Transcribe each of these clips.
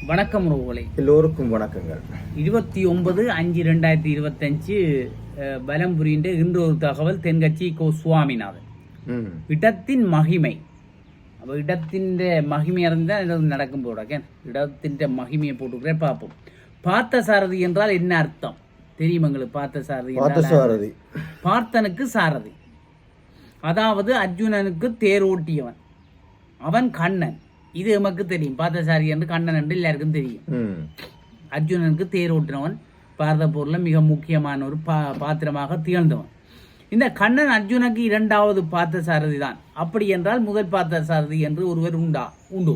வணக்கம் ரோகலை எல்லோருக்கும் வணக்கங்கள். 29/5/2025 பலம் புரிந்த இன்று ஒரு தகவல் தென்கட்சி கோ சுவாமிநாதன். இடத்தின் மகிமை அப்போ இடத்தின் மகிமை அறிந்தால் நடக்கும் போட இடத்தின் மகிமையை போட்டுக்கிறேன் பார்ப்போம். பார்த்த சாரதி என்றால் என்ன அர்த்தம் தெரியும் எங்களுக்கு? பார்த்த சாரதி பார்த்தனுக்கு சாரதி, அதாவது அர்ஜுனனுக்கு தேரோட்டியவன், அவன் கண்ணன். இது நமக்கு தெரியும். பார்த்தசாரி என்று கண்ணன் என்று எல்லாருக்கும் தெரியும். அர்ஜுனனுக்கு தேரோட்டினவன், பாரத போரில் மிக முக்கியமான ஒரு பாத்திரமாக திகழ்ந்தவன். இந்த கண்ணன் அர்ஜுனுக்கு இரண்டாவது பார்த்த சாரதி தான். அப்படி என்றால் முதல் பார்த்த சாரதி என்று ஒருவர் உண்டு.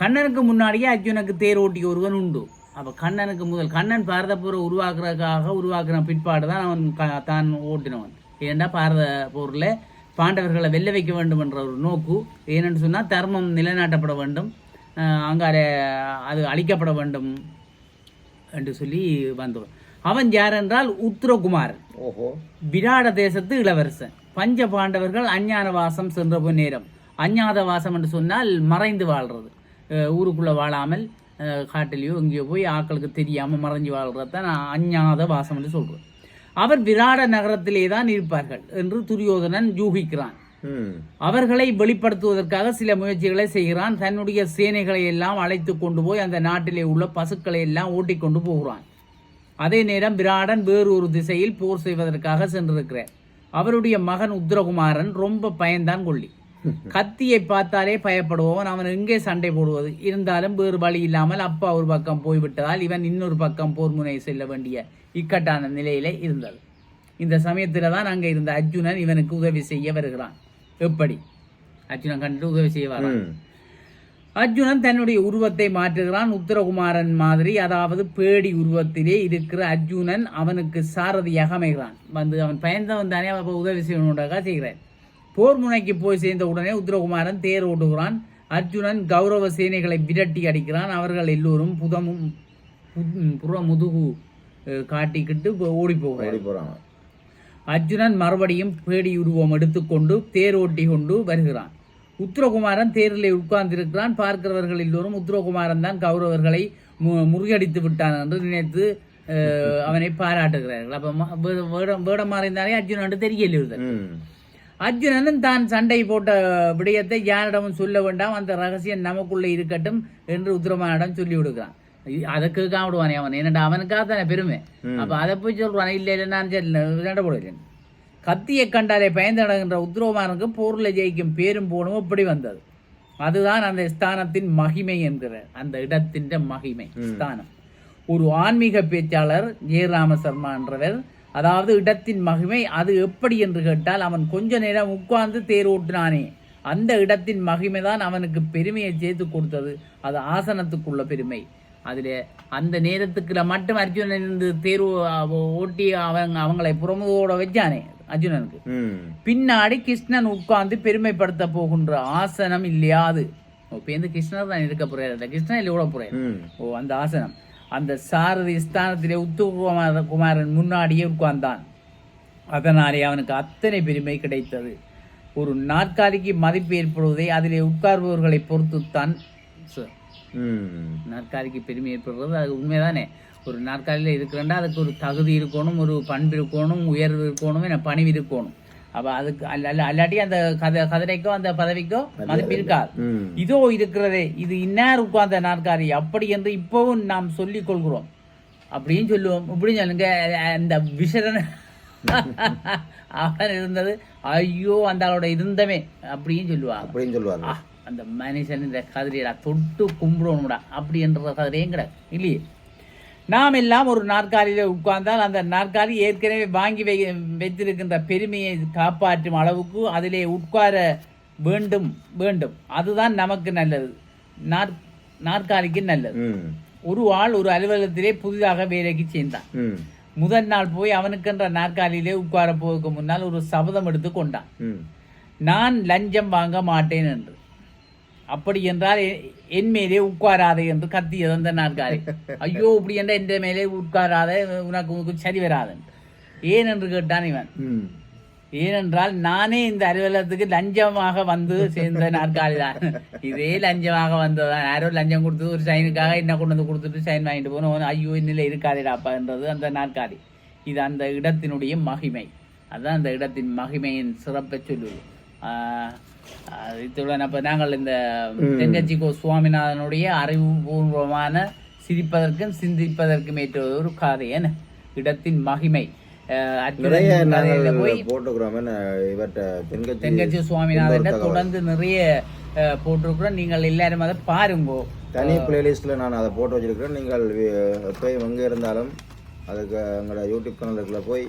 கண்ணனுக்கு முன்னாடியே அர்ஜுனுக்கு தேரோட்டி ஒருவன் உண்டு. அப்போ கண்ணனுக்கு முதல் கண்ணன் பாரத போரை உருவாக்குற பிற்பாடு தான் அவன் தான் ஓட்டினவன். ஏன்னா பாரத போரில் பாண்டவர்களை வெல்ல வைக்க வேண்டும் என்ற ஒரு நோக்கு. ஏனென்று சொன்னால் தர்மம் நிலைநாட்டப்பட வேண்டும், அங்கார அது அழிக்கப்பட வேண்டும் என்று சொல்லி வந்தவன். அவன் யார் என்றால் உத்திரகுமாரன், விராட தேசத்து இளவரசன். பஞ்ச பாண்டவர்கள் அஞ்ஞான வாசம் சென்ற நேரம். அஞ்ஞாத வாசம் என்று சொன்னால் மறைந்து வாழ்றது, ஊருக்குள்ளே வாழாமல் காட்டிலையோ எங்கேயோ போய் ஆக்களுக்கு தெரியாமல் மறைஞ்சு வாழ்றது தான் அஞ்ஞாத வாசம் என்று சொல்கிறது. அவர் விராட நகரத்திலே தான் இருப்பார்கள் என்று துரியோதனன் யூகிக்கிறான். அவர்களை வெளிப்படுத்துவதற்காக சில முயற்சிகளை செய்கிறான். தன்னுடைய சேனைகளை எல்லாம் அழைத்து கொண்டு போய் அந்த நாட்டிலே உள்ள பசுக்களை எல்லாம் ஓட்டிக்கொண்டு போகிறான். அதே நேரம் விராடன் வேறு ஒரு திசையில் போர் செய்வதற்காக சென்றிருக்கிறார். அவருடைய மகன் உத்திரகுமாரன் ரொம்ப பயந்தான் கொள்ளி. கத்தியை பார்த்தாலே பயப்படுபவன். அவன் எங்கே சண்டை போடுவது? இருந்தாலும் வேறு வழி இல்லாமல் அப்பா ஒரு பக்கம் போய்விட்டதால் இவன் இன்னொரு பக்கம் போர் முனை செல்ல வேண்டிய இக்கட்டான நிலையில இருந்தது. இந்த சமயத்துல தான் அங்க இருந்த அர்ஜுனன் இவனுக்கு உதவி செய்ய வருகிறான். எப்படி அர்ஜுனன் கண்டுட்டு உதவி செய்ய வரான்? அர்ஜுனன் தன்னுடைய உருவத்தை மாற்றுகிறான். உத்தரகுமாரன் மாதிரி, அதாவது பேடி உருவத்திலே இருக்கிற அர்ஜுனன் அவனுக்கு சாரதியாக அமைகிறான். அவன் பயந்தவன் தானே, உதவி செய்யணுன்றதாக செய்கிறான். போர் முனைக்கு போய் சேர்ந்த உடனே உத்தரகுமாரன் தேர் ஓட்டுகிறான். அர்ஜுனன் கௌரவ சேனைகளை விரட்டி அடிக்கிறான். அவர்கள் எல்லோரும் முதுகு காட்டிக்கிட்டு ஓடி போகிறான். அர்ஜுனன் மறுபடியும் பேடி உருவம் எடுத்துக்கொண்டு தேர் ஓட்டி கொண்டு வருகிறான். உத்தரகுமாரன் தேரில் உட்கார்ந்திருக்கிறான். பார்க்கிறவர்கள் எல்லோரும் உத்தரகுமாரன் தான் கௌரவர்களை முறியடித்து விட்டான் என்று நினைத்து அவனை பாராட்டுகிறார்கள். அப்ப வேடம் மாறினாலே அர்ஜுனன் தெரியல. அர்ஜுனனும் தான் சண்டை போட்ட விடயத்தை யாரிடமும் சொல்ல வேண்டாம், அந்த ரகசியம் நமக்குள்ளே இருக்கட்டும் என்று உத்தரமானிடம் சொல்லி விடுக்கிறான். அதை கேட்காம விடுவானே அவன், என்னடா அவனுக்காக தானே பெருமை. அப்ப அதை போய் சொல்றான், இல்லை நான் சண்டை போடுவேன். கத்தியை கண்டாலே பயந்தடங்கிற உத்தரமானுக்கு போரில் ஜெயிக்கும் பேரும் போனும் இப்படி வந்தது. அதுதான் அந்த ஸ்தானத்தின் மகிமை என்கிற அந்த இடத்தின் மகிமை ஸ்தானம். ஒரு ஆன்மீக பேச்சாளர் ஜெயராம சர்மா என்றவர், அதாவது இடத்தின் மகிமை அது எப்படி என்று கேட்டால், அவன் கொஞ்ச நேரம் உட்கார்ந்து தேர் ஓட்டினானே, அந்த இடத்தின் மகிமை தான் அவனுக்கு பெருமையை சேர்த்து கொடுத்தது. அது ஆசனத்துக்குள்ள பெருமை. அதில் அந்த நேரத்துக்குள்ள மட்டும் அர்ஜுனன் இருந்து தேர் ஓட்டி அவங்களை புறமுதோட வச்சானே அர்ஜுனனுக்கு. பின்னாடி கிருஷ்ணன் உட்கார்ந்து பெருமைப்படுத்த போகின்ற ஆசனம் இல்லையா அது? இப்போ கிருஷ்ணர் தான் இருக்க போறாரு, கிருஷ்ணன் இல்லை ஓட போறாரு. அந்த ஆசனம், அந்த சாரதி ஸ்தானத்திலே உத்தரகுமாரன் முன்னாடியே உட்கார்ந்தான். அதனாலே அவனுக்கு அத்தனை பெருமை கிடைத்தது. ஒரு நாற்காலிக்கு மதிப்பு ஏற்படுவதை அதிலே உட்கார்பவர்களை பொறுத்துத்தான். நாற்காலிக்கு பெருமை ஏற்படுறது அது உண்மைதானே. ஒரு நாற்காலியில் இருக்கிறண்டா அதுக்கு ஒரு தகுதி இருக்கணும், ஒரு பண்பு இருக்கணும், உயர்வு இருக்கணும், பணிவு இருக்கணும். அப்ப அதுக்கு அல்லாட்டி அந்த கதிரைக்கோ அந்த பதவிக்கோ மதிப்பு இருக்காது. இதோ இருக்கிறதே இது இன்னார் உட்கார்ந்த நாற்காலி அப்படி என்று இப்பவும் நாம் சொல்லிக் கொள்கிறோம். அப்படின்னு சொல்லுவோம். இப்படி சொல்லுங்க, அந்த விசரன் அவன் இருந்தது, ஐயோ அந்த ஆளோட இருந்தமே அப்படின்னு சொல்லுவாங்க. அந்த மனுஷன் இந்த கதிரையடா தொட்டு கும்பிடணும்டா அப்படி என்ற கதிரையும் கிடையாது இல்லையே. நாம் எல்லாம் ஒரு நாற்காலியில் உட்கார்ந்தால் அந்த நாற்காலி ஏற்கனவே வாங்கி வைத்திருக்கின்ற பெருமையை காப்பாற்றும் அளவுக்கு அதிலே உட்கார வேண்டும். அதுதான் நமக்கு நல்லது, நாற்காலிக்கு நல்லது. ஒரு ஆள் ஒரு அலுவலகத்திலே புதிதாக வேலைக்கு சேர்ந்தான். முதல் நாள் போய் அவனுக்கென்ற நாற்காலியிலே உட்கார போவதற்கு முன்னால் ஒரு சபதம் எடுத்து கொண்டான். நான் லஞ்சம் வாங்க மாட்டேன் என்று. அப்படி என்றால் என் மேலே உட்காராதே என்று கத்தியது அந்த நாற்காலி. ஐயோ இப்படி என்ற என் மேலே உட்காராத, உனக்கு சரி வராது. ஏன் என்று கேட்டான் இவன். ஏனென்றால் நானே இந்த அலுவலகத்துக்கு லஞ்சமாக வந்து சேர்ந்த நாற்காலி தான். இதே லஞ்சமாக வந்ததான். யாரோ லஞ்சம் கொடுத்து ஒரு சைனுக்காக என்ன கொண்டு வந்து கொடுத்துட்டு சைன் வாங்கிட்டு போனோம். ஐயோ இன்னில இருக்காதுடாப்பான்றது அந்த நாற்காலி. இது அந்த இடத்தினுடைய மகிமை. அதுதான் அந்த இடத்தின் மகிமையின் சிறப்பை சொல்லுது. இத்துடன் அப்போ நாங்கள் இந்த தென்கட்சி கோ சுவாமிநாதனுடைய அறிவுபூர்வமான சிரிப்பதற்கும் சிந்திப்பதற்கும் ஏற்ற ஒரு கதை. என்ன இடத்தின் மகிமை தென்கட்சி சுவாமிநாதன் தொடர்ந்து நிறைய போட்டிருக்கிறோம். நீங்கள் எல்லாரும் அதை பாருங்கோ. தனி பிளேலிஸ்ட்ல நான் அதை போட்டு வச்சிருக்கிறேன். நீங்கள் போய் எங்கே இருந்தாலும் அதுக்கு எங்களோட யூடியூப் சேனலுக்குள்ள போய்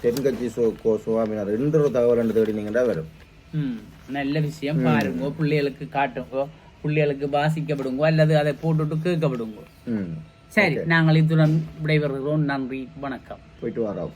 தென்கட்சி சுவாமிநாதன் 2 தகவல் தேடினீங்கன்னா வரும். நல்ல விஷயம். பாருங்கோ, பிள்ளைகளுக்கு காட்டுங்கோ, பிள்ளைகளுக்கு வாசிக்கப்படுங்கோ அல்லது அதை போட்டுட்டு கேட்கப்படுங்கோ. சரி, நாங்கள் இதுடன் விடைபெறுகிறோம். நன்றி, வணக்கம். போயிட்டு வரோம்.